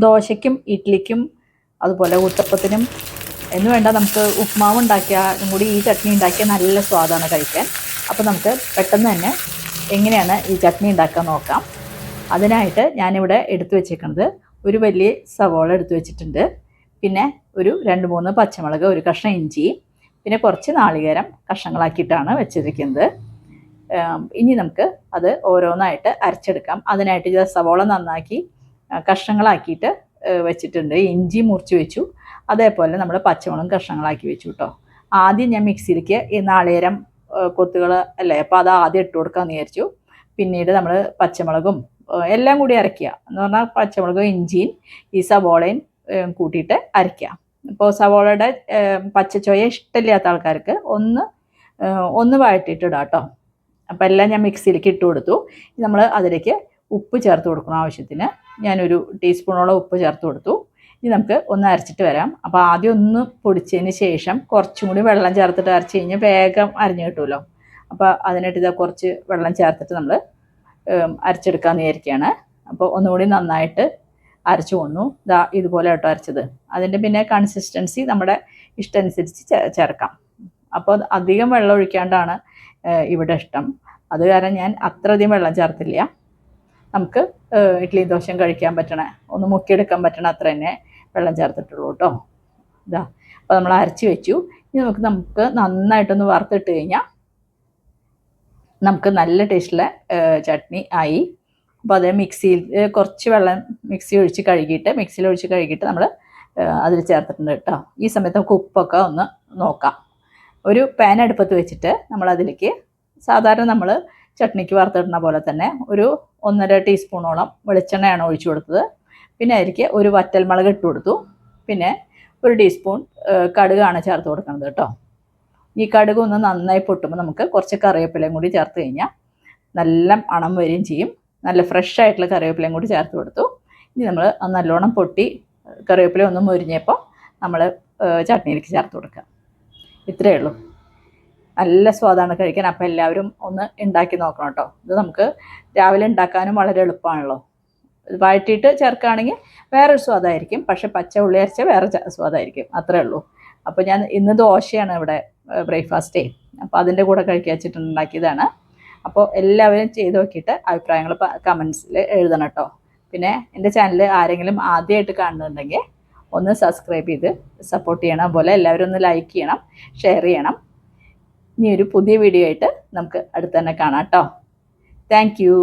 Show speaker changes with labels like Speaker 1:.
Speaker 1: ദോശയ്ക്കും ഇഡ്ഡലിക്കും അതുപോലെ ഊത്തപ്പത്തിനും എന്ന് വേണ്ട നമുക്ക് ഉപ്മാവ് ഉണ്ടാക്കിയാലും കൂടി ഈ ചട്നി ഉണ്ടാക്കിയാൽ നല്ല സ്വാദാണ് കഴിക്കാൻ. അപ്പോൾ നമുക്ക് പെട്ടെന്ന് തന്നെ എങ്ങനെയാണ് ഈ ചട്നി ഉണ്ടാക്കാൻ നോക്കാം. അതിനായിട്ട് ഞാനിവിടെ എടുത്തു വെച്ചേക്കുന്നത് ഒരു വലിയ സവോള എടുത്തു വെച്ചിട്ടുണ്ട്, പിന്നെ ഒരു 2-3 പച്ചമുളക്, ഒരു കഷ്ണം ഇഞ്ചി, പിന്നെ കുറച്ച് നാളികേരം കഷ്ണങ്ങളാക്കിയിട്ടാണ് വെച്ചിരിക്കുന്നത്. ഇനി നമുക്ക് അത് ഓരോന്നായിട്ട് അരച്ചെടുക്കാം. അതിനായിട്ട് ഇത് സവോള നന്നാക്കി കഷ്ണങ്ങളാക്കിയിട്ട് വെച്ചിട്ടുണ്ട്, ഇഞ്ചി മുറിച്ച് വെച്ചു, അതേപോലെ നമ്മൾ പച്ചമുളകും കഷ്ണങ്ങളാക്കി വെച്ചു കേട്ടോ. ആദ്യം ഞാൻ മിക്സിയിലേക്ക് ഈ നാളികേരം കൊത്തുകൾ അല്ലേ, അപ്പോൾ അത് ആദ്യം ഇട്ട് കൊടുക്കാമെന്ന് വിചാരിച്ചു. പിന്നീട് നമ്മൾ പച്ചമുളകും എല്ലാം കൂടി അരയ്ക്കുക എന്ന് പറഞ്ഞാൽ പച്ചമുളകും ഇഞ്ചിയും ഈ സവോളയും കൂട്ടിയിട്ട് അരയ്ക്കുക. ഇപ്പോൾ സവോളയുടെ പച്ചച്ചോയ ഇഷ്ടമില്ലാത്ത ആൾക്കാർക്ക് ഒന്ന് വഴറ്റിയിട്ട് ഇടാം കേട്ടോ. അപ്പോൾ എല്ലാം ഞാൻ മിക്സിയിലേക്ക് ഇട്ട് കൊടുത്തു. നമ്മൾ അതിലേക്ക് ഉപ്പ് ചേർത്ത് കൊടുക്കണം ആവശ്യത്തിന്. ഞാനൊരു ടീസ്പൂണോളം ഉപ്പ് ചേർത്ത് കൊടുത്തു. ഇനി നമുക്ക് ഒന്ന് അരച്ചിട്ട് വരാം. അപ്പോൾ ആദ്യം ഒന്ന് പൊടിച്ചതിന് ശേഷം കുറച്ചും കൂടി വെള്ളം ചേർത്തിട്ട് അരച്ച് കഴിഞ്ഞാൽ വേഗം അരഞ്ഞു കിട്ടുമല്ലോ. അപ്പോൾ അതിനായിട്ട് ഇത് കുറച്ച് വെള്ളം ചേർത്തിട്ട് നമ്മൾ അരച്ചെടുക്കാമെന്ന് വിചാരിക്കുകയാണ്. അപ്പോൾ ഒന്നുകൂടി നന്നായിട്ട് അരച്ചു കൊണ്ടു. ഇതുപോലെ കേട്ടോ അരച്ചത്. അതിൻ്റെ പിന്നെ കൺസിസ്റ്റൻസി നമ്മുടെ ഇഷ്ടമനുസരിച്ച് ചേർക്കാം. അപ്പോൾ അധികം വെള്ളം ഒഴിക്കാണ്ടാണ് ഇവിടെ ഇഷ്ടം. അത് കാരണം ഞാൻ അത്രയധികം വെള്ളം ചേർത്തില്ല. നമുക്ക് ഇഡ്ഡലി ദോശയും കഴിക്കാൻ പറ്റണ, ഒന്ന് മുക്കിയെടുക്കാൻ പറ്റണ അത്ര തന്നെ വെള്ളം ചേർത്തിട്ടുള്ളൂ കേട്ടോ. അപ്പോൾ നമ്മൾ അരച്ച് വെച്ചു. ഇനി നമുക്ക് നന്നായിട്ടൊന്ന് വറുത്തിട്ട് കഴിഞ്ഞാൽ നമുക്ക് നല്ല ടേസ്റ്റുള്ള ചട്നി ആയി. അപ്പോൾ അത് മിക്സിയിൽ കുറച്ച് വെള്ളം മിക്സിയിൽ ഒഴിച്ച് കഴുകിയിട്ട് നമ്മൾ അതിൽ ചേർത്തിട്ടുണ്ട് കേട്ടോ. ഈ സമയത്ത് നമുക്ക് ഉപ്പൊക്കെ ഒന്ന് നോക്കാം. ഒരു പാൻ അടുപ്പത്ത് വെച്ചിട്ട് നമ്മളതിലേക്ക് സാധാരണ നമ്മൾ ചട്നിക്ക് വറുത്തിടുന്ന പോലെ തന്നെ ഒരു 1.5 ടീസ്പൂണോളം വെളിച്ചെണ്ണയാണ് ഒഴിച്ചു കൊടുത്തത്. പിന്നെ അതിലേക്ക് ഒരു വറ്റൽമുളക് ഇട്ട് കൊടുത്തു. പിന്നെ ഒരു ടീസ്പൂൺ കടുകാണ് ചേർത്ത് കൊടുക്കുന്നത് കേട്ടോ. ഈ കടുക് ഒന്ന് നന്നായി പൊട്ടുമ്പോൾ നമുക്ക് കുറച്ച് കറിവേപ്പിലയും കൂടി ചേർത്ത് കഴിഞ്ഞാൽ നല്ല മണം വരികയും ചെയ്യും. നല്ല ഫ്രഷ് ആയിട്ടുള്ള കറിവേപ്പിലയും കൂടി ചേർത്ത് കൊടുത്തു. ഇനി നമ്മൾ നല്ലോണം പൊട്ടി കറിവേപ്പില ഒന്ന് മുരിഞ്ഞപ്പോൾ നമ്മൾ ചട്നിയിലേക്ക് ചേർത്ത് കൊടുക്കുക. ഇത്രയേ ഉള്ളൂ. നല്ല സ്വാദാണ് കഴിക്കാൻ. അപ്പോൾ എല്ലാവരും ഒന്ന് ഉണ്ടാക്കി നോക്കണം കേട്ടോ. ഇത് നമുക്ക് രാവിലെ ഉണ്ടാക്കാനും വളരെ എളുപ്പമാണല്ലോ. വഴറ്റിയിട്ട് ചേർക്കുകയാണെങ്കിൽ വേറൊരു സ്വാദായിരിക്കും, പക്ഷേ പച്ച ഉള്ളി അരച്ച വേറെ സ്വാദായിരിക്കും. അത്രേ ഉള്ളൂ. അപ്പോൾ ഞാൻ ഇന്ന് ദോശയാണ് ഇവിടെ ബ്രേക്ക്ഫാസ്റ്റേ. അപ്പോൾ അതിൻ്റെ കൂടെ കഴിക്കാൻ വെച്ചിട്ടുണ്ടാക്കിയതാണ്. അപ്പോൾ എല്ലാവരും ചെയ്ത് നോക്കിയിട്ട് അഭിപ്രായങ്ങൾ കമൻസിൽ എഴുതണം കേട്ടോ. പിന്നെ എൻ്റെ ചാനൽ ആരെങ്കിലും ആദ്യമായിട്ട് കാണുന്നുണ്ടെങ്കിൽ ഒന്ന് സബ്സ്ക്രൈബ് ചെയ്ത് സപ്പോർട്ട് ചെയ്യണം. അതുപോലെ എല്ലാവരും ഒന്ന് ലൈക്ക് ചെയ്യണം, ഷെയർ ചെയ്യണം. ഇനി ഒരു പുതിയ വീഡിയോ ആയിട്ട് നമുക്ക് അടുത്ത് തന്നെ കാണാം കേട്ടോ. Thank you.